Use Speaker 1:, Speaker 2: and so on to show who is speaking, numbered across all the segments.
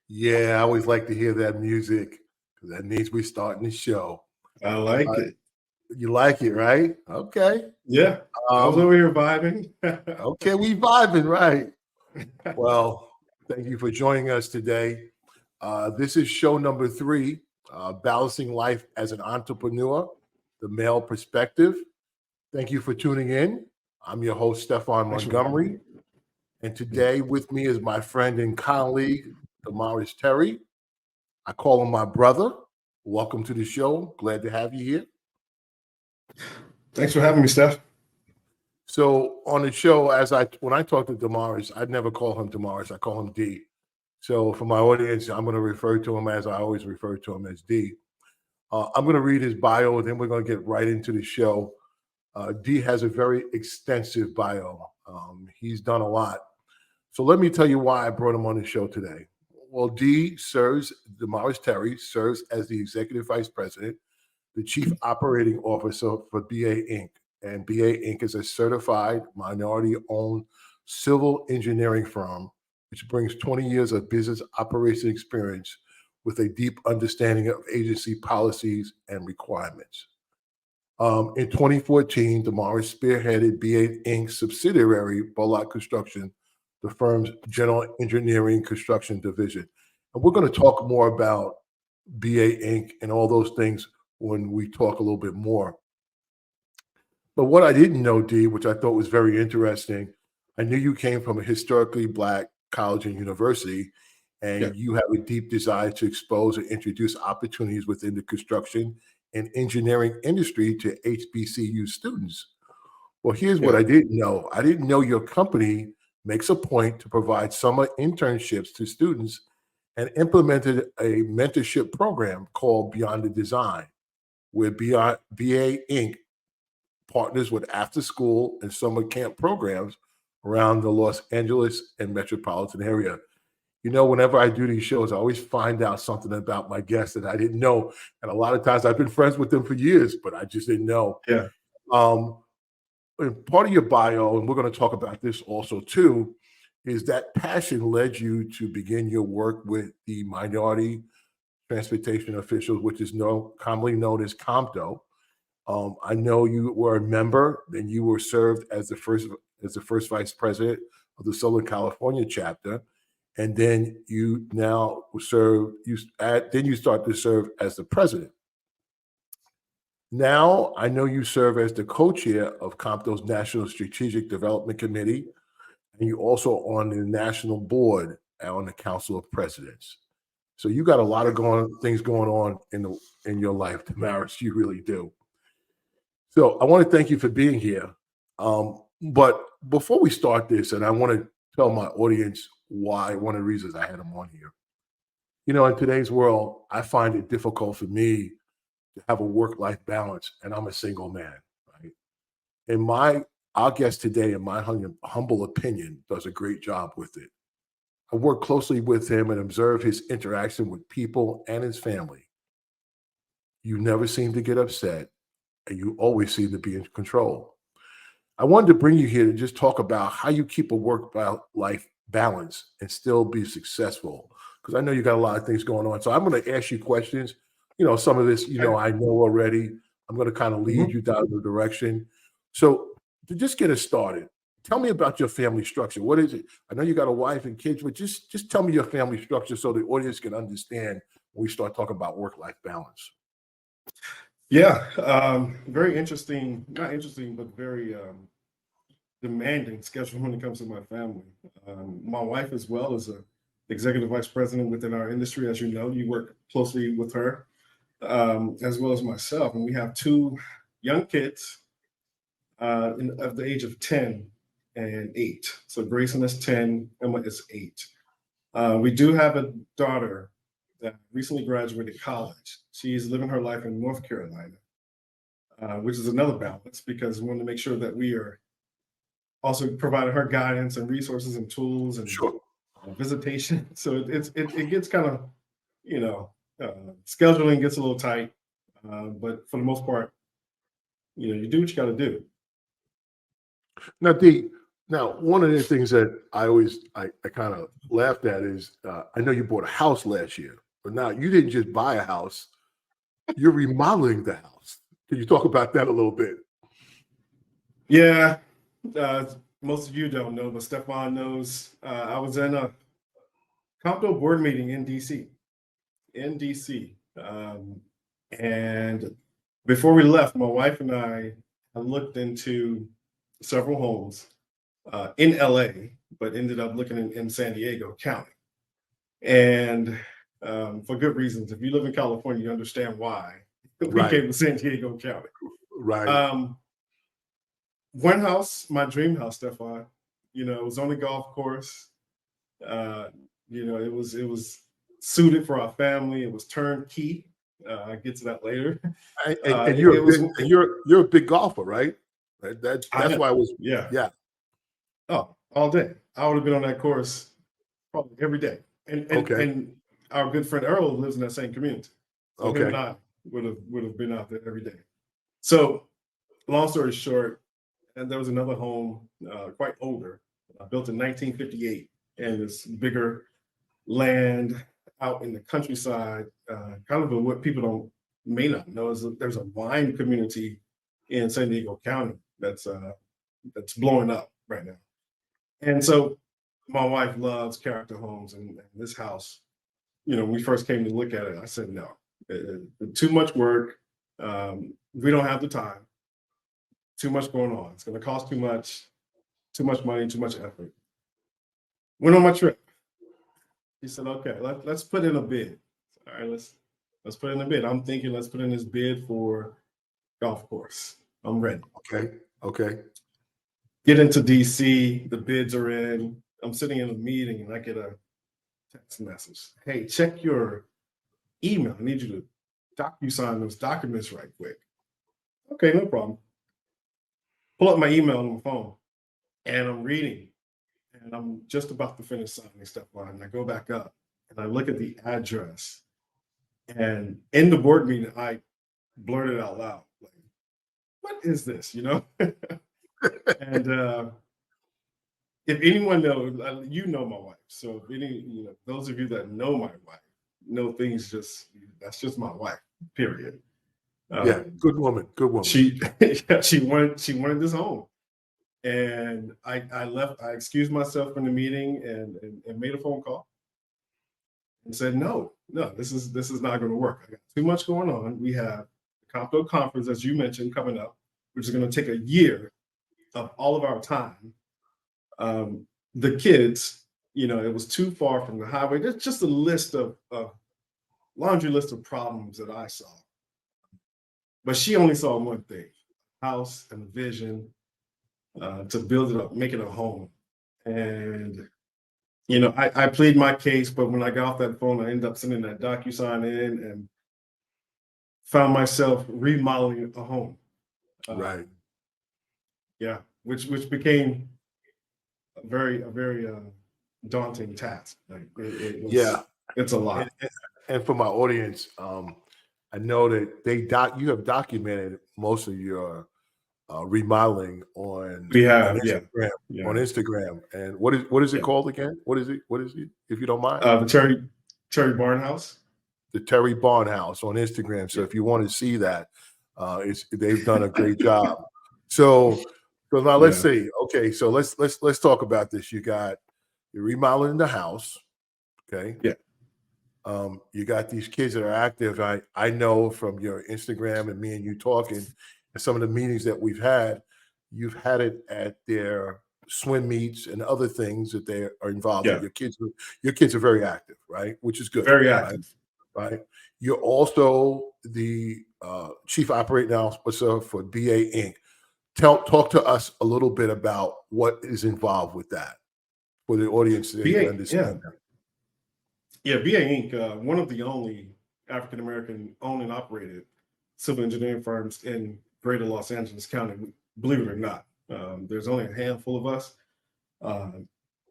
Speaker 1: Yeah, I always like to hear that music because that means we're starting the show.
Speaker 2: I like
Speaker 1: Uh,
Speaker 2: it.
Speaker 1: you like it, right? Okay.
Speaker 2: Yeah, I was
Speaker 1: Um,
Speaker 2: over here vibing.
Speaker 1: okay, we vibing, right? Well, thank you for joining us today. This is show number three, Balancing Life as an Entrepreneur, the Male Perspective. Thank you for tuning in. I'm your host, Stefan
Speaker 2: Thanks for having
Speaker 1: Montgomery,
Speaker 2: me.
Speaker 1: and
Speaker 2: Yeah.
Speaker 1: today with me is my friend and colleague, Demarius Terry. I call him my brother. Welcome to the show. Glad to have you here.
Speaker 2: Thanks for having me, Steph.
Speaker 1: So on the show, when I talk to Damaris, I'd never call him Damaris. I call him D. So for my audience, I'm going to refer to him as I always refer to him as D. I'm going to read his bio, and then we're going to get right into the show. D has a very extensive bio. He's done a lot. So let me tell you why I brought him on the show today. Well, Demarius Terry serves as the Executive Vice President, the Chief Operating Officer for BA Inc. And BA Inc. is a certified minority-owned civil engineering firm, which brings 20 years of business operation experience with a deep understanding of agency policies and requirements. In 2014, Demarius spearheaded BA Inc.'s subsidiary, Bullock Construction, the firm's general engineering construction division. And we're going to talk more about BA Inc. and all those things when we talk a little bit more. But what I didn't know, D, which I thought was very interesting, I knew you came from a historically Black college and university,
Speaker 2: Yeah.
Speaker 1: and you have a deep desire to expose and introduce opportunities within the construction and engineering industry to HBCU students. Well, here's what
Speaker 2: Yeah.
Speaker 1: I didn't know. I didn't know your company makes a point to provide summer internships to students and implemented a mentorship program called Beyond the Design, where BA Inc. partners with after school and summer camp programs around the Los Angeles and metropolitan area. You know, whenever I do these shows, I always find out something about my guests that I didn't know. And a lot of times I've been friends with them for years, but I just didn't know.
Speaker 2: Yeah.
Speaker 1: Um, and part of your bio, and we're going to talk about this also too, is that passion led you to begin your work with the Minority Transportation Officials, which is commonly known as COMTO. I know you were a member, then you were served as the first vice president of the Southern California chapter, and then you now serve. Then you start to serve as the president. Now I know you serve as the co-chair of COMTO's National Strategic Development Committee, and you also on the national board and on the Council of Presidents. So you got a lot of things going on in your life, Damaris. You really do. So I want to thank you for being here. But before we start this, and I want to tell my audience why one of the reasons I had him on here. You know, in today's world, I find it difficult for me to have a work-life balance, and I'm a single man, right? And our guest today, in my humble opinion, does a great job with it. I work closely with him and observe his interaction with people and his family. You never seem to get upset, and you always seem to be in control. I wanted to bring you here to just talk about how you keep a work-life balance and still be successful, because I know you got a lot of things going on. So I'm going to ask you questions. You know, some of this,
Speaker 2: Okay.
Speaker 1: I know already. I'm going to kind of lead
Speaker 2: Mhm.
Speaker 1: you down the direction. So to just get us started, tell me about your family structure. What is it? I know you got a wife and kids, but just tell me your family structure so the audience can understand when we start talking about work-life balance.
Speaker 2: Yeah. Very interesting, not interesting, but very demanding schedule when it comes to my family. My wife, as well, is a executive vice president within our industry. As you know, you work closely with her, as well as myself. And we have two young kids of the age of 10 and 8. So Grayson is 10, Emma is 8. We do have a daughter that recently graduated college. She's living her life in North Carolina, which is another balance because we want to make sure that we are also providing her guidance and resources and tools and
Speaker 1: Sure.
Speaker 2: visitation. So it gets kind of, scheduling gets a little tight, but for the most part, you do what you got to do.
Speaker 1: Now, D, Now, one of the things that I kind of laughed at is I know you bought a house last year, but now you didn't just buy a house, you're remodeling the house. Can you talk about that a little bit?
Speaker 2: Yeah, uh, most of you don't know, but Stefan knows. I was in a Compto board meeting in DC, in DC, and before we left, my wife and I looked into several homes in LA, but ended up looking in San Diego County. And for good reasons. If you live in California, you understand why we
Speaker 1: Right,
Speaker 2: came to San Diego County.
Speaker 1: right.
Speaker 2: Um, One house, my dream house, Stefan, it was on the golf course. Uh, it was suited for our family. It was turnkey. I'll get to that later.
Speaker 1: And
Speaker 2: It was,
Speaker 1: you're a big golfer, right?
Speaker 2: I
Speaker 1: That's
Speaker 2: am,
Speaker 1: why I was
Speaker 2: yeah.
Speaker 1: yeah.
Speaker 2: Oh, all day. I would have been on that course probably every day. And and
Speaker 1: Okay,
Speaker 2: and our good friend Earl lives in that same community, so him and
Speaker 1: okay,
Speaker 2: I would have been out there every day. So, long story short, and there was another home, quite older, built in 1958, and this bigger land out in the countryside. Kind of what people don't may not know is that there's a wine community in San Diego County that's blowing up right now. And so, my wife loves character homes, and this house. When we first came to look at it, I said no, too much work. We don't have the time. Too much going on. It's going to cost too much money, too much effort. Went on my trip. He said, "Okay, let's put in a bid. All right, let's put in a bid." I'm thinking, let's put in this bid for golf course. I'm ready.
Speaker 1: okay, okay.
Speaker 2: Get into DC. The bids are in. I'm sitting in a meeting, and I get a text message. Hey, check your email. I need you to docu-sign those documents right quick. Okay, no problem. Pull up my email on my phone, and I'm reading, and I'm just about to finish signing stuff on, and I go back up, and I look at the address, and in the board meeting, I blurted out loud, like, "What is this?" And if anyone knows, you know my wife. So if those of you that know my wife know things that's just my wife. Period.
Speaker 1: Yeah,
Speaker 2: Um,
Speaker 1: good woman, good woman.
Speaker 2: she yeah, she wanted this home, and I left. I excused myself from the meeting and made a phone call and said, no, this is not going to work. I got too much going on. We have the Compto conference, as you mentioned, coming up, which is going to take a year of all of our time. The kids, it was too far from the highway. There's just a list of laundry list of problems that I saw. But she only saw one thing: house and a vision to build it up, make it a home. And I plead my case, but when I got off that phone, I ended up sending that DocuSign in and found myself remodeling a home.
Speaker 1: Right.
Speaker 2: Yeah, which became a very daunting task. Like
Speaker 1: Yeah.
Speaker 2: it's a
Speaker 1: And,
Speaker 2: lot.
Speaker 1: and for my audience, I know that you have documented most of your remodeling
Speaker 2: We
Speaker 1: on
Speaker 2: have, yeah,
Speaker 1: Instagram. On
Speaker 2: yeah,
Speaker 1: Instagram, and what is it
Speaker 2: yeah.
Speaker 1: called again? What is it? What is it? If you don't mind,
Speaker 2: The Cherry Barn House.
Speaker 1: the Terry Barn House on Instagram. So
Speaker 2: Yeah,
Speaker 1: if you want to see that, they've done a great job. So now let's
Speaker 2: yeah,
Speaker 1: see. Okay, so let's talk about this. You're remodeling the house. Okay.
Speaker 2: yeah,
Speaker 1: You got these kids that are active. I know from your Instagram and me and you talking and some of the meetings that we've had, you've had it at their swim meets and other things that they are involved in.
Speaker 2: yeah.
Speaker 1: Your kids are very active, right? Which is good,
Speaker 2: Very
Speaker 1: right?
Speaker 2: active.
Speaker 1: Right. You're also the chief operating officer for BA Inc. Talk to us a little bit about what is involved with that for the audience so they can
Speaker 2: BA, yeah,
Speaker 1: understand that.
Speaker 2: yeah. BA Inc. One of the only African American owned and operated civil engineering firms in Greater Los Angeles County. Believe it or not, there's only a handful of us. Uh,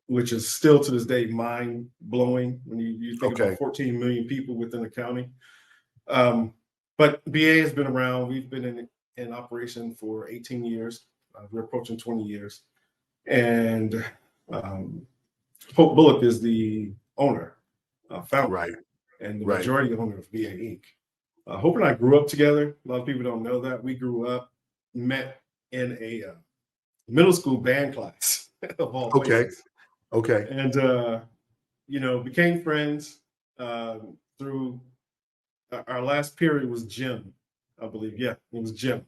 Speaker 2: which is still to this day mind blowing when you think about
Speaker 1: Okay.
Speaker 2: 14 million people within the county. Um, but BA has been around. We've been in operation for 18 years. We're approaching 20 years. and Hope Bullock is the owner, founder,
Speaker 1: Right.
Speaker 2: and the
Speaker 1: Right.
Speaker 2: majority owner of VA Inc. Hope and I grew up together. A lot of people don't know that. We grew up, met in a middle school band class of all
Speaker 1: Okay.
Speaker 2: places,
Speaker 1: Okay.
Speaker 2: and became friends through our last period was gym, I believe. Yeah, it was gym.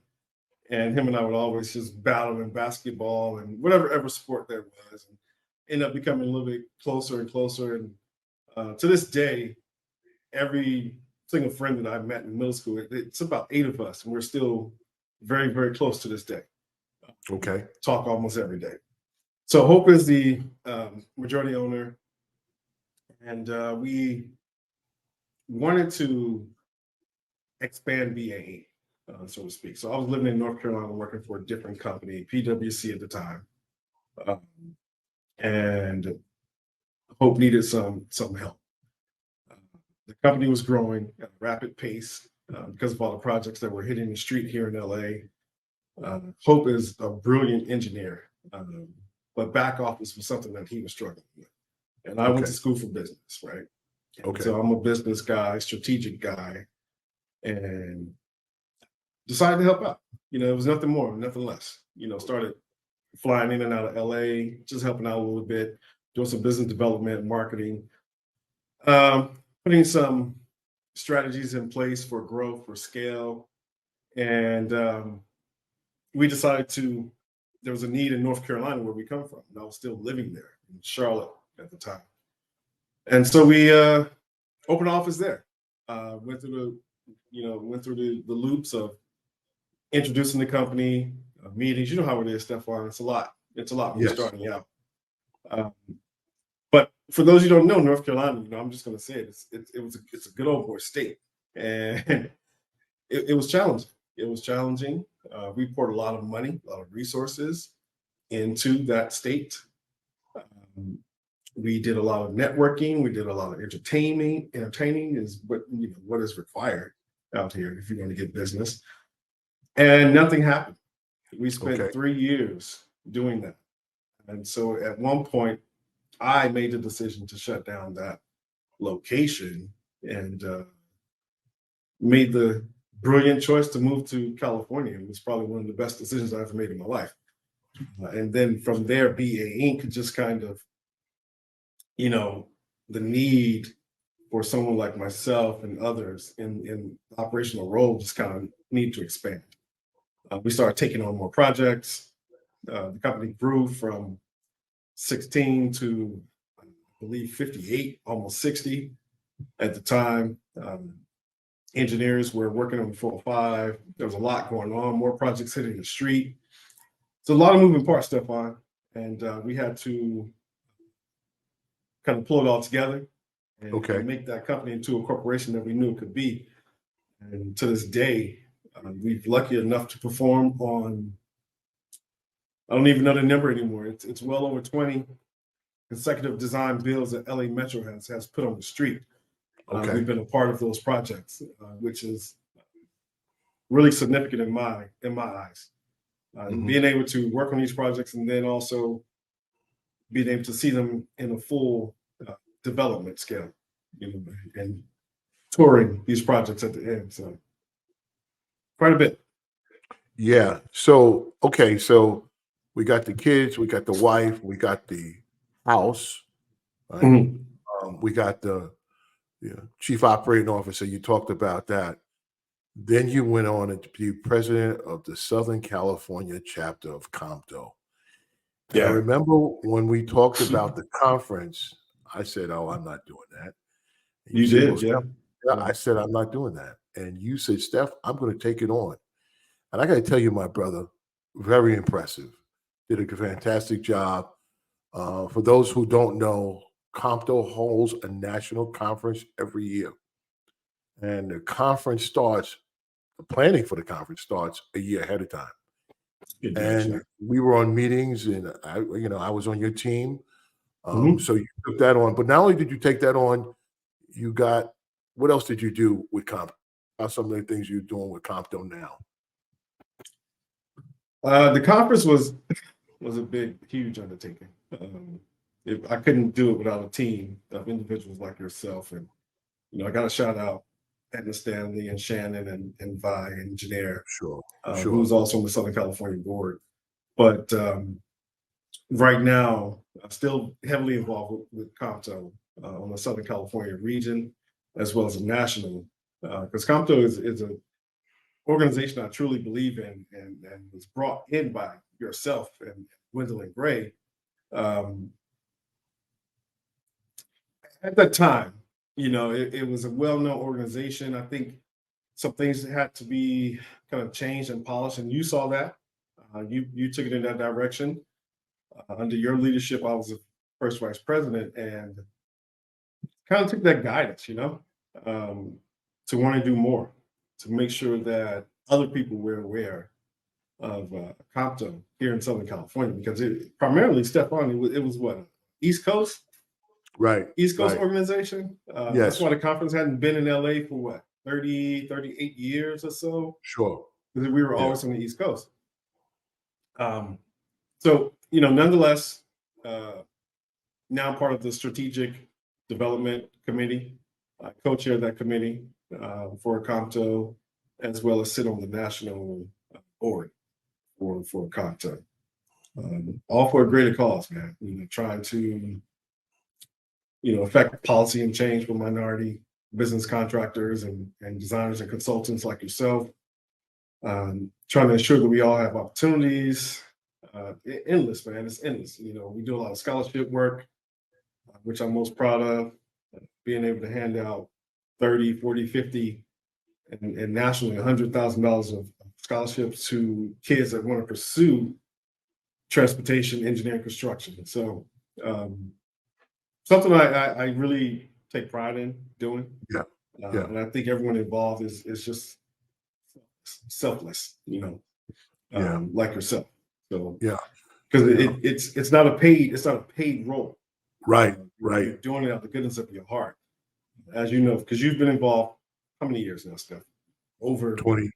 Speaker 2: And him and I would always just battle in basketball and whatever ever sport there was, and end up becoming a little bit closer and closer. And to this day, every single friend that I met in middle school, it's about 8 of us, and we're still very, very close to this day.
Speaker 1: Okay.
Speaker 2: Talk almost every day. So Hope is the majority owner, and we wanted to expand BAE, so to speak. So I was living in North Carolina working for a different company, PwC at the time, and Hope needed some help. The company was growing at a rapid pace because of all the projects that were hitting the street here in LA. Hope is a brilliant engineer, but back office was something that he was struggling with. And I went
Speaker 1: Okay.
Speaker 2: to school for business, right? And
Speaker 1: Okay.
Speaker 2: so I'm a business guy, strategic guy, and decided to help out. It was nothing more, nothing less. Started flying in and out of LA, just helping out a little bit, doing some business development, marketing, putting some strategies in place for growth, for scale. And we decided there was a need in North Carolina where we come from. And I was still living there in Charlotte at the time. And so we opened an office there. Went through the loops of introducing the company, meetings. You know how it is, Stefan. It's a lot. It's a lot when you're
Speaker 1: Yes.
Speaker 2: starting out. But for those who don't know, North Carolina, I'm just going to say it's a good old boy state, and it was challenging. It was challenging. We poured a lot of money, a lot of resources into that state. We did a lot of networking. We did a lot of entertaining. Entertaining is what is required out here if you're going to get business. And nothing happened. We spent 3 years doing that. And so at one point, I made the decision to shut down that location and made the brilliant choice to move to California. It was probably one of the best decisions I ever made in my life. And then from there, BA Inc. just kind of, the need for someone like myself and others in operational role just kind of need to expand. We started taking on more projects. The company grew from 16 to, I believe, 58, almost 60 at the time. Engineers were working on 405. There was a lot going on, more projects hitting the street. It's a lot of moving parts, Stefan. And we had to kind of pull it all together and make that company into a corporation that we knew it could be. And to this day, we're lucky enough to perform on, I don't even know the number anymore. It's well over 20 consecutive design builds that LA Metro has put on the street. We've been a part of those projects, which is really significant in my eyes. Being able to work on these projects and then also being able to see them in a full development scale, and touring these projects at the end. So quite a bit.
Speaker 1: Yeah. So, okay. So we got the kids, we got the wife, we got the house, right? We got the chief operating officer. You talked about that. Then you went on to be president of the Southern California chapter of Compto. And I remember when we talked about the conference, I said, "Oh, I'm not doing that." And
Speaker 2: You
Speaker 1: said,
Speaker 2: did,
Speaker 1: "Well, Steph," I said, "I'm not doing that." And you said, "Steph, I'm going to take it on." And I got to tell you, my brother, very impressive. Did a fantastic job. For those who don't know, Compto holds a national conference every year. And the planning for the conference starts a year ahead of time. And we were on meetings, and I was on your team. So you took that on. But not only did you take that on, what else did you do with Compto? How some of the things you're doing with Compto now?
Speaker 2: The conference was was a big, huge undertaking. I couldn't do it without a team of individuals like yourself. And, I got to shout out Edna Stanley and Shannon and Vi and Janair,
Speaker 1: Sure,
Speaker 2: who's
Speaker 1: sure.
Speaker 2: also on the Southern California board. But right now, I'm still heavily involved with Compto on the Southern California region, as well as a national, because Compto is an organization I truly believe in, and was brought in by yourself and Gwendolyn Gray. Um, at that time, it was a well-known organization. I think some things had to be kind of changed and polished, and you saw that. You took it in that direction. Under your leadership, I was the first vice president, and kind of took that guidance, to want to do more, to make sure that other people were aware of Compton here in Southern California, because primarily, Stefan, it was what, East Coast?
Speaker 1: Right.
Speaker 2: East Coast
Speaker 1: right.
Speaker 2: organization.
Speaker 1: Yes.
Speaker 2: That's why the conference hadn't been in LA for what, 38 years or so,
Speaker 1: Sure.
Speaker 2: because we were
Speaker 1: Yeah.
Speaker 2: always on the East Coast. So, nonetheless, now I'm part of the Strategic Development Committee. I co-chair that committee for Compto, as well as sit on the national board for Compto. All for a greater cause, man. Trying to affect policy and change for minority business contractors and designers and consultants like yourself. Trying to ensure that we all have opportunities. Endless, man. It's endless. We do a lot of scholarship work, which I'm most proud of. Being able to hand out 30, 40, 50, and nationally $100,000 of scholarships to kids that want to pursue transportation, engineering, construction. So something I really take pride in doing.
Speaker 1: Yeah.
Speaker 2: And I think everyone involved is just selfless, like yourself. So
Speaker 1: Yeah.
Speaker 2: because it's not a paid role.
Speaker 1: Right.
Speaker 2: You're doing it out of the goodness of your heart, as you know, because you've been involved how many years now, Steph? Over 20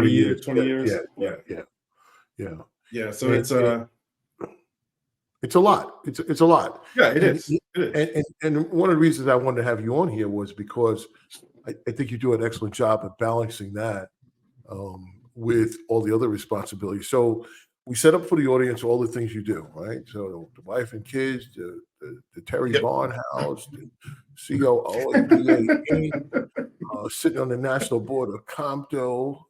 Speaker 2: years. 20 years.
Speaker 1: Yeah.
Speaker 2: So it's
Speaker 1: it's a lot. It's a lot.
Speaker 2: Yeah, it
Speaker 1: and,
Speaker 2: is. It is.
Speaker 1: And one of the reasons I wanted to have you on here was because I think you do an excellent job at balancing that with all the other responsibilities. So we set up for the audience all the things you do, right? So the wife and kids, the Terry Barn House, the COO at BAE, sitting on the national board of Compto.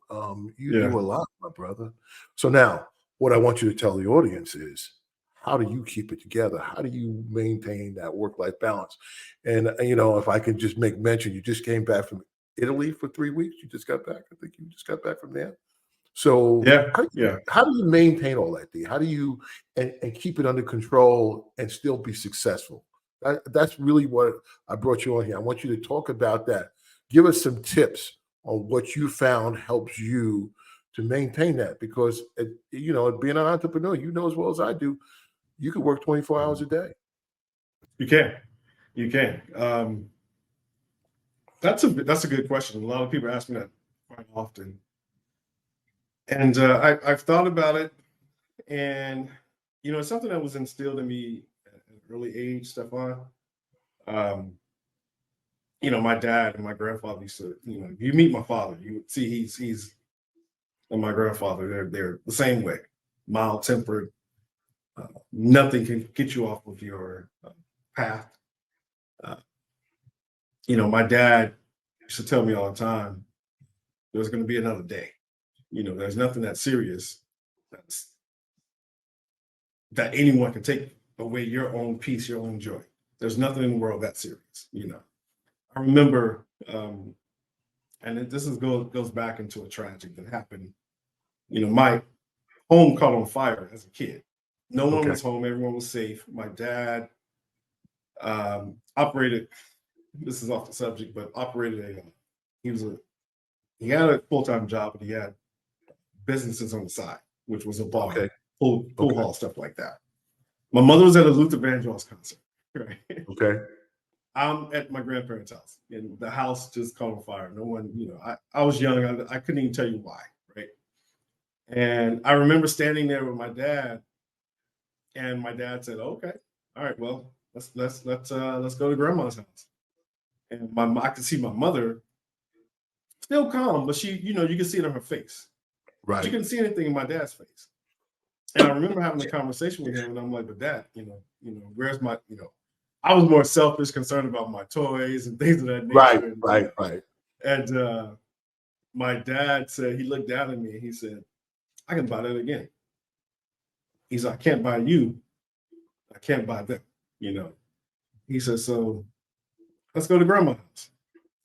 Speaker 1: You do a lot, my brother. So now, what I want you to tell the audience is, how do you keep it together? How do you maintain that work-life balance? And if I can just make mention, you just came back from Italy for 3 weeks. You just got back. I think you just got back from there. So how do you maintain all that, D? How do you and keep it under control and still be successful? That's really what I brought you on here. I want you to talk about that. Give us some tips on what you found helps you to maintain that, because being an entrepreneur, as well as I do, you can work 24 hours a day.
Speaker 2: You can. That's a good question. A lot of people ask me that quite often. And I've thought about it, and it's something that was instilled in me at an early age, Stefan. My dad and my grandfather used to, you meet my father, you would see he's and my grandfather, they're the same way, mild tempered. Nothing can get you off of your path. My dad used to tell me all the time, there's going to be another day. There's nothing that serious that anyone can take away your own peace, your own joy. There's nothing in the world that serious. I remember, and this goes back into a tragedy that happened. My home caught on fire as a kid. No one was home. Everyone was safe. My dad operated. This is off the subject, but operated he had a full-time job, but he had businesses on the side, which was a bar, pool hall, stuff like that. My mother was at a Luther Vandross concert. Right.
Speaker 1: Okay.
Speaker 2: I'm at my grandparents' house, and the house just caught on fire. No one, I was young. I couldn't even tell you why, right? And I remember standing there with my dad, And my dad said, okay, all right, well, let's go to grandma's house. And I could see my mother still calm, but she, you can see it on her face. But you
Speaker 1: Right.
Speaker 2: couldn't see anything in my dad's face. And I remember having a conversation with him, and I'm like, but Dad, where's my, I was more selfish, concerned about my toys and things of that nature.
Speaker 1: Right.
Speaker 2: And my dad said, he looked down at me and he said, I can buy that again. He's like, I can't buy you. I can't buy them, He said, so let's go to grandma's house.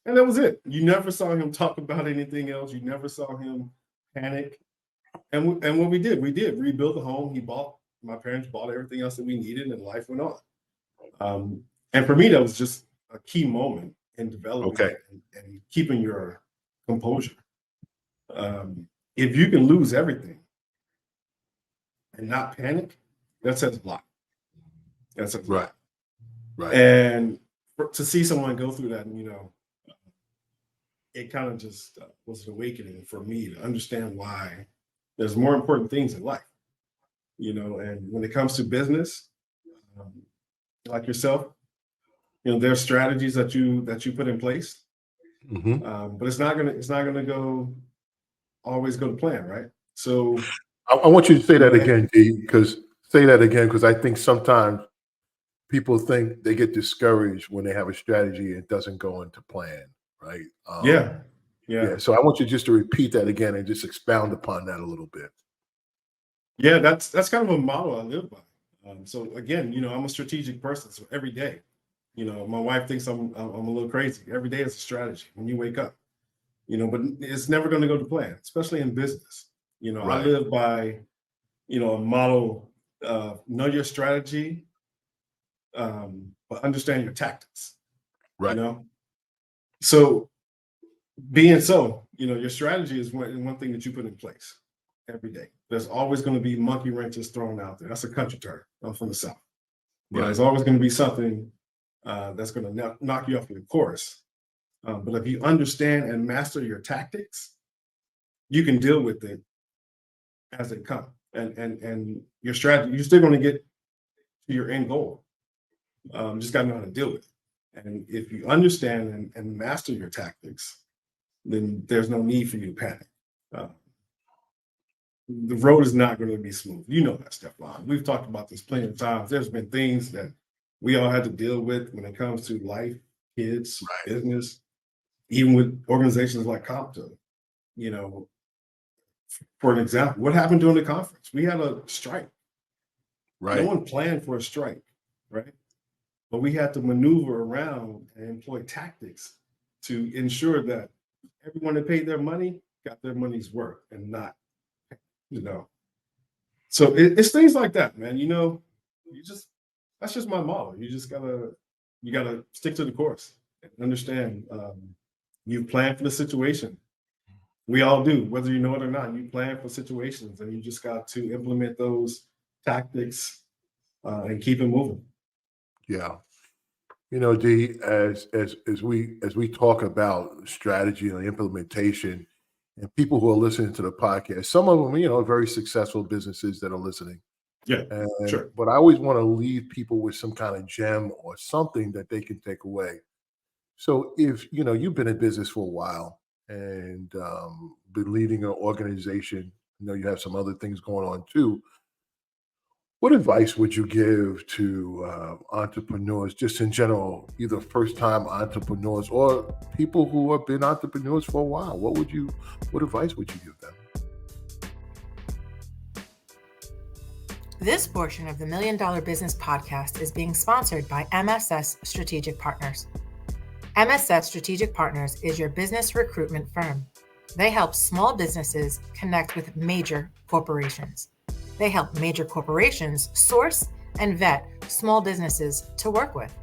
Speaker 2: And that was it. You never saw him talk about anything else. You never saw him panic. And what we did rebuild the home. My parents bought everything else that we needed, and life went on. And for me, that was just a key moment in developing and keeping your composure. If you can lose everything and not panic, that says a lot. That says a lot.
Speaker 1: Right.
Speaker 2: And to see someone go through that, it kind of just was an awakening for me to understand why there's more important things in life, and when it comes to business, like yourself, there's strategies that you put in place, but it's not gonna always go to plan, right? So
Speaker 1: I want you to say that again, D, because I think sometimes people think they get discouraged when they have a strategy and it doesn't go into plan, right?
Speaker 2: Yeah.
Speaker 1: So I want you just to repeat that again and just expound upon that a little bit.
Speaker 2: Yeah, that's kind of a model I live by. So again, I'm a strategic person. So every day, my wife thinks I'm a little crazy. Every day is a strategy when you wake up, but it's never going to go to plan, especially in business. I live by, a model of know your strategy, but understand your tactics.
Speaker 1: Right.
Speaker 2: So being so, your strategy is one thing that you put in place every day. There's always going to be monkey wrenches thrown out there. That's a country term. I'm from the South. There's always going to be something that's going to knock you off your course. But if you understand and master your tactics, you can deal with it as they come. And your strategy, you're still going to get to your end goal. Just got to know how to deal with it. And if you understand and master your tactics, then there's no need for you to panic. The road is not going to be smooth. You know that, Stefan. We've talked about this plenty of times. There's been things that we all had to deal with when it comes to life, kids, business, even with organizations like Compton. For an example, what happened during the conference? We had a strike.
Speaker 1: Right.
Speaker 2: No one planned for a strike, right? But we had to maneuver around and employ tactics to ensure that everyone that paid their money got their money's worth and not, So it's things like that, man. That's just my model. You gotta stick to the course and understand. You plan for the situation. We all do, whether you know it or not. You plan for situations, and you just got to implement those tactics and keep it moving.
Speaker 1: Yeah. D, as we talk about strategy and implementation, and people who are listening to the podcast, some of them, are very successful businesses that are listening.
Speaker 2: Yeah, sure.
Speaker 1: But I always want to leave people with some kind of gem or something that they can take away. So if, you've been in business for a while and been leading an organization, you have some other things going on too. What advice would you give to entrepreneurs, just in general, either first-time entrepreneurs or people who have been entrepreneurs for a while? What advice would you give them?
Speaker 3: This portion of the $1 Million Business Podcast is being sponsored by MSS Strategic Partners. MSS Strategic Partners is your business recruitment firm. They help small businesses connect with major corporations. They help major corporations source and vet small businesses to work with.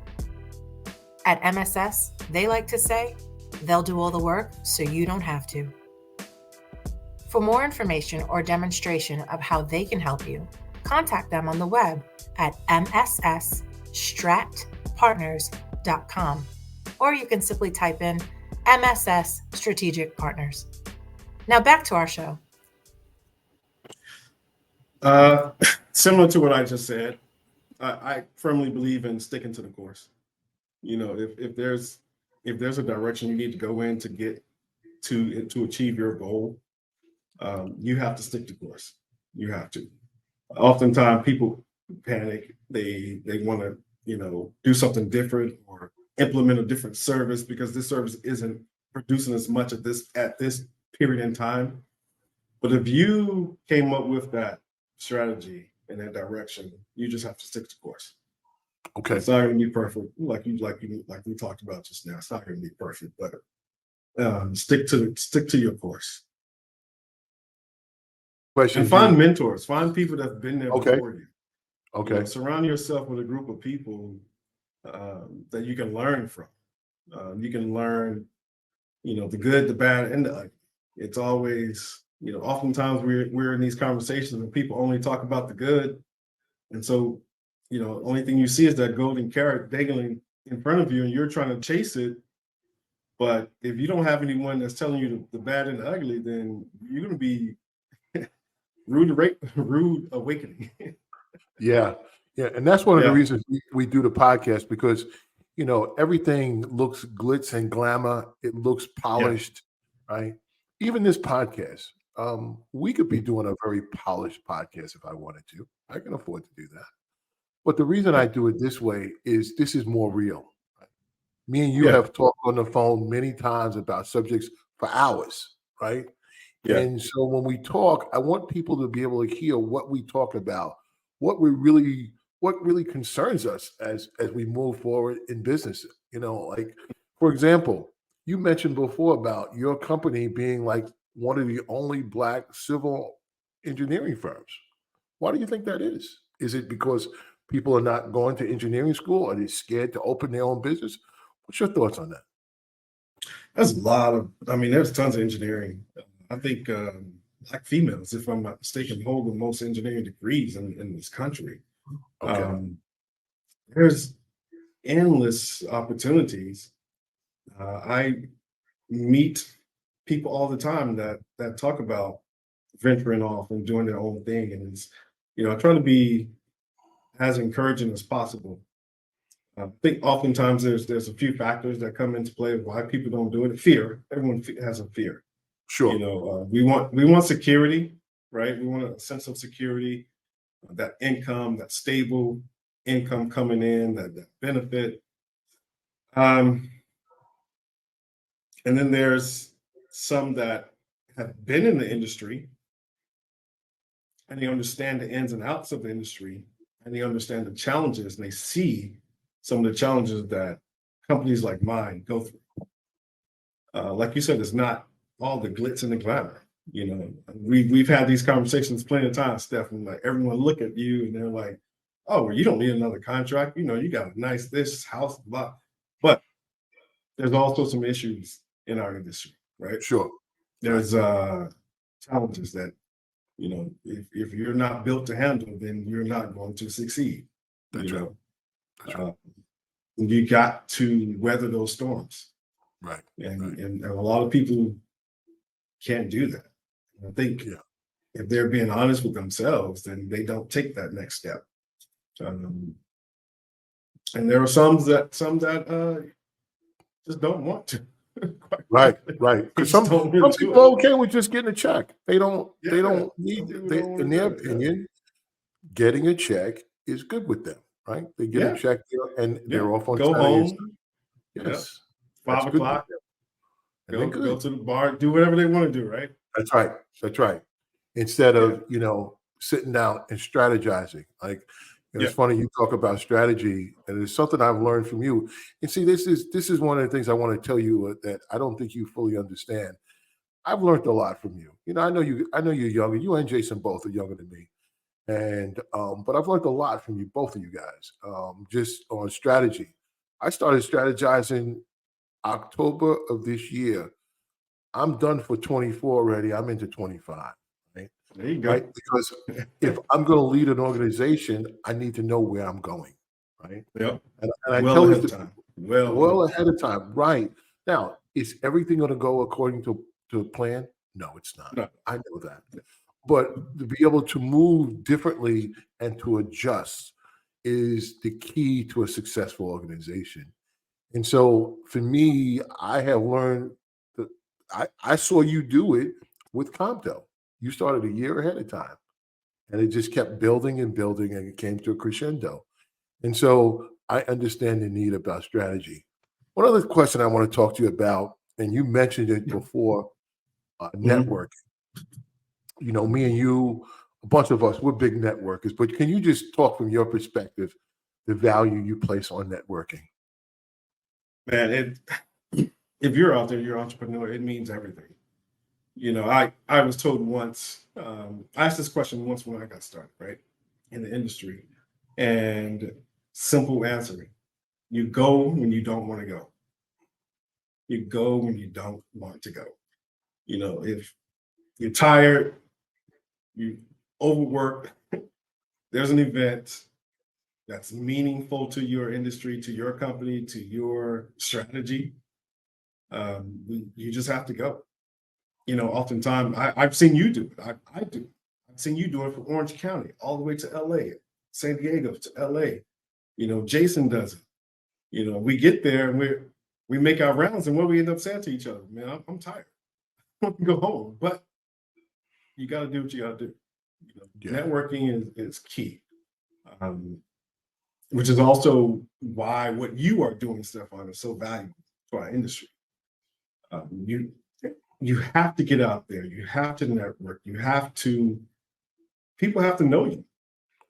Speaker 3: At MSS, they like to say, they'll do all the work so you don't have to. For more information or demonstration of how they can help you, contact them on the web at mssstratpartners.com, or you can simply type in MSS Strategic Partners. Now back to our show.
Speaker 2: Similar to what I just said, I firmly believe in sticking to the course. You know, if there's a direction you need to go in to get to achieve your goal, you have to stick to course. You have to. Oftentimes, people panic. They want to, do something different or implement a different service because this service isn't producing as much at this period in time. But if you came up with that strategy and that direction, you just have to stick to course.
Speaker 1: Okay.
Speaker 2: It's not going to be perfect, like we talked about just now. It's not going to be perfect, but stick to your course.
Speaker 1: Question.
Speaker 2: And find mentors, find people that have been there
Speaker 1: Okay.
Speaker 2: before you.
Speaker 1: Okay.
Speaker 2: Surround yourself with a group of people that you can learn from. You can learn, the good, the bad, and the ugly. It's always, oftentimes we're in these conversations and people only talk about the good, and so, only thing you see is that golden carrot dangling in front of you, and you're trying to chase it. But if you don't have anyone that's telling you the bad and the ugly, then you're going to be rude awakening.
Speaker 1: Yeah. Yeah. And that's one of the
Speaker 2: Yeah.
Speaker 1: reasons we do the podcast, because, everything looks glitz and glamour. It looks polished, right? Even this podcast, we could be doing a very polished podcast if I wanted to. I can afford to do that. But the reason I do it this way is this is more real. Right? Me and you
Speaker 2: Yeah.
Speaker 1: have talked on the phone many times about subjects for hours, right?
Speaker 2: Yeah.
Speaker 1: And so when we talk, I want people to be able to hear what we talk about, what really concerns us as we move forward in business. Like, for example, you mentioned before about your company being like one of the only Black civil engineering firms. Why do you think that is? Is it because people are not going to engineering school? Are they scared to open their own business? What's your thoughts on that?
Speaker 2: There's there's tons of engineering. I think Black females, if I'm not mistaken, hold the most engineering degrees in this country.
Speaker 1: Okay.
Speaker 2: There's endless opportunities. I meet people all the time that talk about venturing off and doing their own thing, and it's trying to be as encouraging as possible. I think oftentimes there's a few factors that come into play of why people don't do it. Fear. Everyone has a fear.
Speaker 1: Sure.
Speaker 2: We want security, right? We want a sense of security, that income, that stable income coming in, that benefit. And then there's some that have been in the industry and they understand the ins and outs of the industry and they understand the challenges and they see some of the challenges that companies like mine go through. Like you said, it's not all the glitz and the glamour. We've had these conversations plenty of times, Steph, and like everyone look at you and they're like, oh, well, you don't need another contract. You got a nice this house, blah. But there's also some issues in our industry, right?
Speaker 1: Sure.
Speaker 2: There's challenges that, if you're not built to handle, then you're not going to succeed.
Speaker 1: That's right. That's right.
Speaker 2: You got to weather those storms.
Speaker 1: Right.
Speaker 2: And a lot of people can't do that. I think if they're being honest with themselves, then they don't take that next step. And there are some that just don't want to.
Speaker 1: Right. Because some people are okay with just getting a check. They don't need, in their opinion, getting a check is good with them, right? They get a check and they're off on
Speaker 2: go
Speaker 1: Saturdays.
Speaker 2: home.
Speaker 1: Yes.
Speaker 2: 5 o'clock.
Speaker 1: Go
Speaker 2: to the bar, do whatever they want to do, right?
Speaker 1: That's right. Instead of, sitting down and strategizing. Like, it's funny you talk about strategy, and it's something I've learned from you. And see, this is one of the things I want to tell you that I don't think you fully understand. I've learned a lot from you. I know you're younger. You and Jason both are younger than me. And but I've learned a lot from you, both of you guys, just on strategy. I started strategizing October of this year. I'm done for 24 already. I'm into 25. Right?
Speaker 2: There you go.
Speaker 1: Right? Because if I'm going to lead an organization, I need to know where I'm going. Right?
Speaker 2: Yep.
Speaker 1: And I
Speaker 2: well
Speaker 1: tell
Speaker 2: ahead
Speaker 1: this
Speaker 2: of time.
Speaker 1: Well ahead of time. Right. Now, is everything going to go according to plan? No, it's not.
Speaker 2: No.
Speaker 1: I know that. but to be able to move differently and to adjust is the key to a successful organization. And so for me, I have learned that I saw you do it with Comptel. You started a year ahead of time, and it just kept building and building, and it came to a crescendo. And so I understand the need about strategy. One other question I want to talk to you about, and you mentioned it before,
Speaker 2: Mhm.
Speaker 1: network. Me and you, a bunch of us, we're big networkers, but can you just talk from your perspective, the value you place on networking?
Speaker 2: Man, if you're out there, you're an entrepreneur, it means everything. I was told once, I asked this question once when I got started, right, in the industry, and simple answer: you go when you don't want to go. You go when you don't want to go. If you're tired, you overwork, there's an event that's meaningful to your industry, to your company, to your strategy, you just have to go. Oftentimes I've seen you do it. I do. I've seen you do it for Orange County, all the way to LA, San Diego to LA. Jason does it. We get there and we make our rounds, and what we end up saying to each other, man, I'm tired. I want to go home. But you got to do what you got to do.
Speaker 1: Yeah.
Speaker 2: Networking is key, which is also why what you are doing, Stefan, is so valuable to our industry. You have to get out there. You have to network. People have to know you.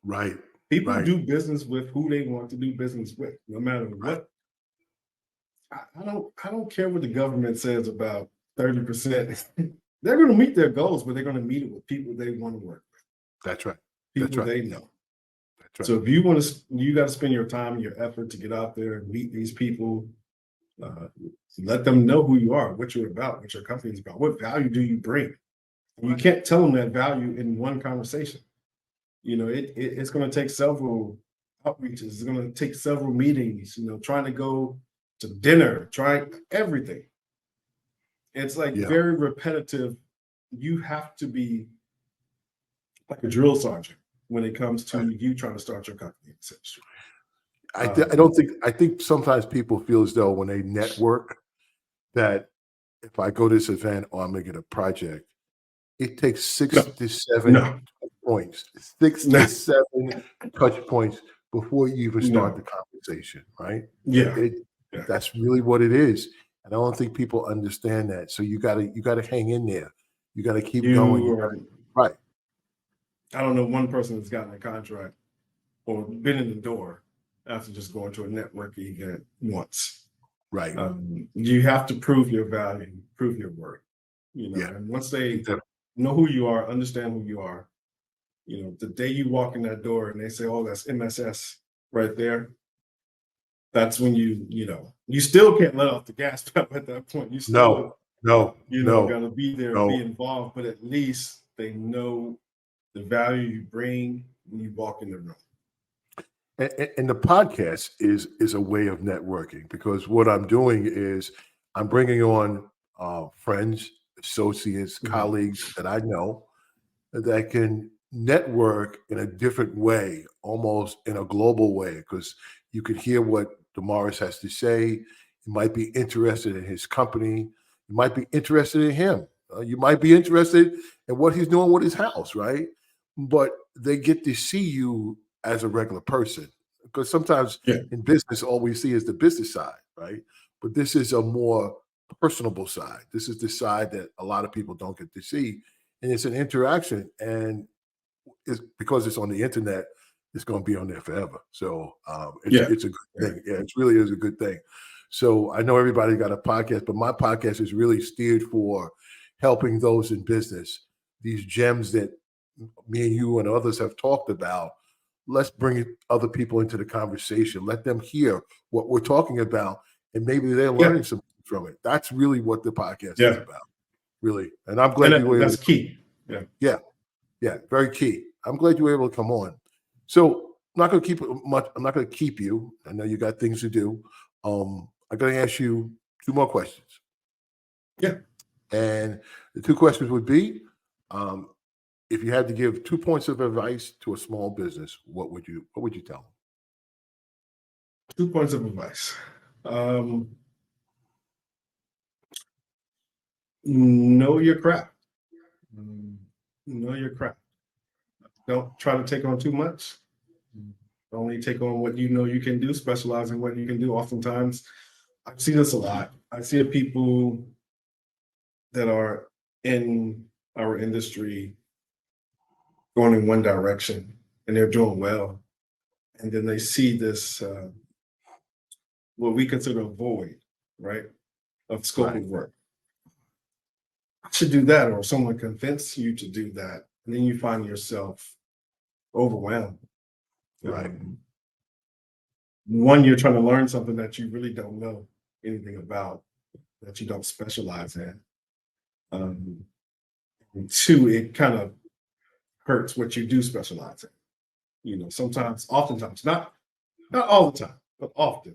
Speaker 1: Right.
Speaker 2: People
Speaker 1: Right.
Speaker 2: do business with who they want to do business with, no matter
Speaker 1: Right.
Speaker 2: what. I don't care what the government says about 30%. They're going to meet their goals, but they're going to meet it with people they want to work with,
Speaker 1: That's right. That's
Speaker 2: people
Speaker 1: right.
Speaker 2: they know.
Speaker 1: That's right.
Speaker 2: So if you want to, you got to spend your time and your effort to get out there and meet these people. Let them know who you are, what you're about, what your company is about, what value do you bring. And you can't tell them that value in one conversation. It's going to take several outreaches. It's going to take several meetings. Trying to go to dinner, trying everything. It's like
Speaker 1: Yeah.
Speaker 2: very repetitive. You have to be like a drill sergeant when it comes to
Speaker 1: Right.
Speaker 2: you trying to start your company, essentially.
Speaker 1: I think sometimes people feel as though when they network that if I go to this event or I'm gonna get a project, it takes 6
Speaker 2: No,
Speaker 1: to 7
Speaker 2: no,
Speaker 1: points, 6
Speaker 2: no,
Speaker 1: to 7 touch points before you even start the
Speaker 2: no.
Speaker 1: conversation, right?
Speaker 2: Yeah,
Speaker 1: It
Speaker 2: yeah.
Speaker 1: That's really what it is. And I don't think people understand that. So you gotta hang in there. You gotta keep going.
Speaker 2: You are.
Speaker 1: Right.
Speaker 2: I don't know one person that's gotten a contract or been in the door after just going to a networking event once.
Speaker 1: Right.
Speaker 2: You have to prove your value, prove your worth.
Speaker 1: Yeah.
Speaker 2: And once they
Speaker 1: Exactly.
Speaker 2: know who you are, understand who you are, the day you walk in that door and they say, "Oh, that's MSS right there," that's when you still can't let off the gas pedal at that point. You still,
Speaker 1: No, no,
Speaker 2: got to be there, be
Speaker 1: no.
Speaker 2: involved, but at least they know the value you bring when you walk in the room.
Speaker 1: And the podcast is a way of networking because what I'm doing is I'm bringing on friends, associates,
Speaker 2: Mhm.
Speaker 1: colleagues that I know that can network in a different way, almost in a global way, because you could hear what Demarius has to say. You might be interested in his company. You might be interested in him. You might be interested in what he's doing with his house, right? But they get to see you as a regular person. Because sometimes
Speaker 2: Yeah.
Speaker 1: in business, all we see is the business side, right? But this is a more personable side. This is the side that a lot of people don't get to see. And it's an interaction. And it's because it's on the internet, it's going to be on there forever. So
Speaker 2: Yeah.
Speaker 1: it's a good thing. Yeah, it really is a good thing. So I know everybody got a podcast, but my podcast is really steered for helping those in business. These gems that me and you and others have talked about. Let's bring other people into the conversation. Let them hear what we're talking about, and maybe they're
Speaker 2: Yeah.
Speaker 1: learning something from it. That's really what the podcast is
Speaker 2: Yeah.
Speaker 1: about, really. And I'm glad you were able
Speaker 2: That's
Speaker 1: to.
Speaker 2: key. Yeah.
Speaker 1: Yeah, very key. I'm glad you were able to come on. So I'm not going to keep it much. I'm not going to keep you. I know you got things to do. I'm going to ask you 2 more questions.
Speaker 2: Yeah.
Speaker 1: And the 2 questions would be, um, if you had to give 2 points of advice to a small business, what would you tell them?
Speaker 2: 2 points of advice. Know your craft. Know your craft. Don't try to take on too much. Only take on what you know you can do, specialize in what you can do. Oftentimes, I see this a lot. I see people that are in our industry going in one direction and they're doing well. And then they see this, what we consider a void, right, of scope of work. I should do that, or someone convince you to do that. And then you find yourself overwhelmed.
Speaker 1: Right.
Speaker 2: One, you're trying to learn something that you really don't know anything about, that you don't specialize in. And two, it kind of hurts what you do specialize in. You know, sometimes, oftentimes, not all the time, but often,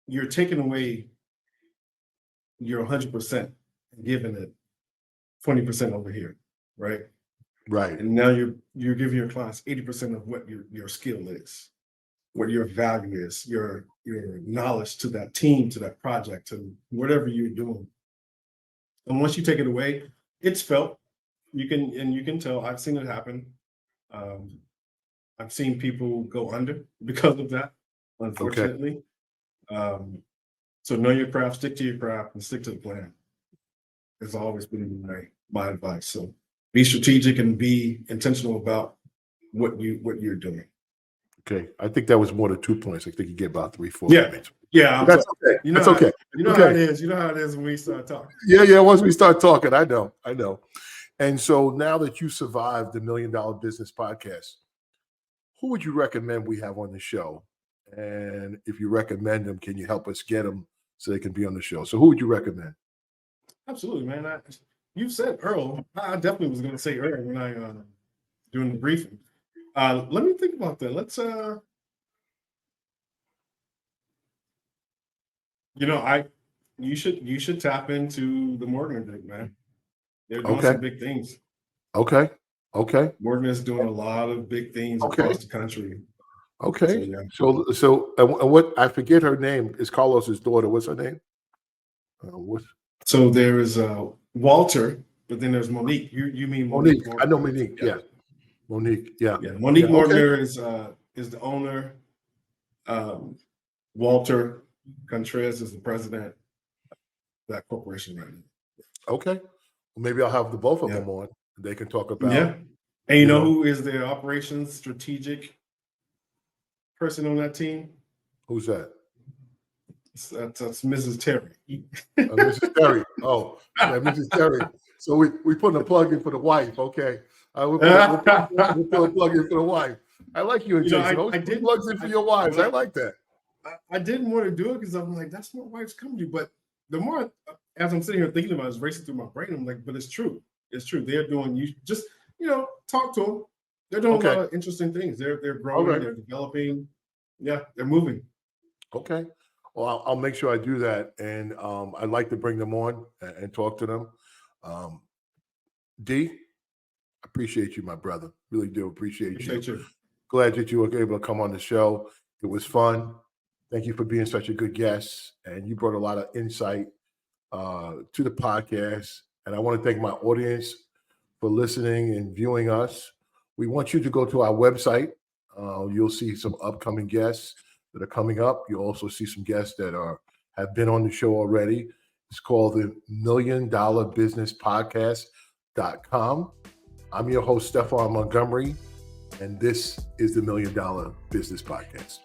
Speaker 2: you're taking away your 100% and giving it 20% over here, right?
Speaker 1: Right.
Speaker 2: And now you're giving your clients 80% of what your skill is, what your value is, your knowledge to that team, to that project, to whatever you're doing. And once you take it away, it's felt. You can tell. I've seen it happen. I've seen people go under because of that, unfortunately. So know your craft, stick to your craft, and stick to the plan. It's always been my advice. So be strategic and be intentional about what you're doing.
Speaker 1: Okay. I think that was more than 2 points. I think you get about 3, 4
Speaker 2: Yeah.
Speaker 1: points.
Speaker 2: Yeah,
Speaker 1: That's okay.
Speaker 2: You know
Speaker 1: That's okay.
Speaker 2: You know
Speaker 1: Okay.
Speaker 2: how it is. You know how it is when we start talking.
Speaker 1: Yeah. Once we start talking, I know. And so now that you survived the $1 Million Business Podcast, who would you recommend we have on the show? And if you recommend them, can you help us get them so they can be on the show? So who would you recommend?
Speaker 2: Absolutely, man. You said Earl. I definitely was going to say Earl when I doing the briefing. Let me think about that. Let's you should tap into the Morgan Group, man. They're doing some big things.
Speaker 1: Okay.
Speaker 2: Morgan is doing a lot of big things across the country.
Speaker 1: Okay. So what, I forget her name, is Carlos's daughter. What's her name?
Speaker 2: So there is Walter, but then there's Monique. You mean
Speaker 1: Monique? I know Monique. Yeah. Monique. Yeah.
Speaker 2: Monique Morgner
Speaker 1: Okay.
Speaker 2: is the owner. Walter Contreras is the president of that corporation right now.
Speaker 1: Okay. Well, maybe I'll have the both of them on. They can talk about.
Speaker 2: Yeah. And you know who is the operations strategic person on that team?
Speaker 1: Who's that?
Speaker 2: That's Mrs. Terry.
Speaker 1: Mrs. Terry. Oh, yeah, Mrs. Terry. So we putting a plug in for the wife. Okay. We'll put a plug in for the wife. I like you and Jason. I did plugs in for your wives. I like that.
Speaker 2: I didn't want to do it because I'm like, that's what wives come to. But the more, as I'm sitting here thinking about it, it's racing through my brain. I'm like, but it's true. It's true. They're doing, you just, talk to them. They're doing a lot of interesting things. They're growing, they're developing. Yeah, they're moving.
Speaker 1: Okay. Well, I'll make sure I do that. And I'd like to bring them on and talk to them. D, I appreciate you, my brother. Really do appreciate you. Glad that you were able to come on the show. It was fun. Thank you for being such a good guest. And you brought a lot of insight to the podcast. And I want to thank my audience for listening and viewing us. We want you to go to our website. You'll see some upcoming guests that are coming up. You'll also see some guests that have been on the show already. It's called the $1 Million Business Podcast.com. I'm your host, Stefan Montgomery, and this is the $1 Million Business Podcast.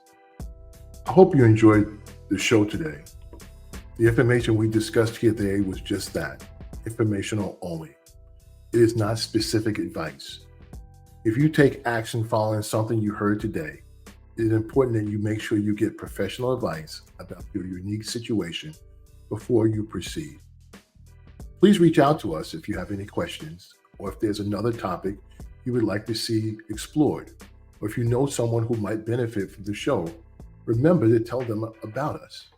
Speaker 1: I hope you enjoyed the show today. The information we discussed here today was just that, informational only. It is not specific advice. If you take action following something you heard today, it is important that you make sure you get professional advice about your unique situation before you proceed. Please reach out to us if you have any questions, or if there's another topic you would like to see explored, or if you know someone who might benefit from the show, remember to tell them about us.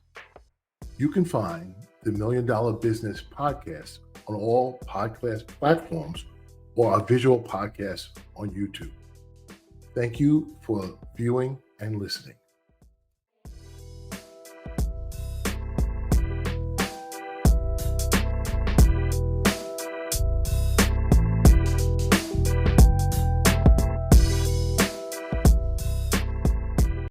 Speaker 1: You can find the $1 Million Business Podcast on all podcast platforms or our visual podcast on YouTube. Thank you for viewing and listening.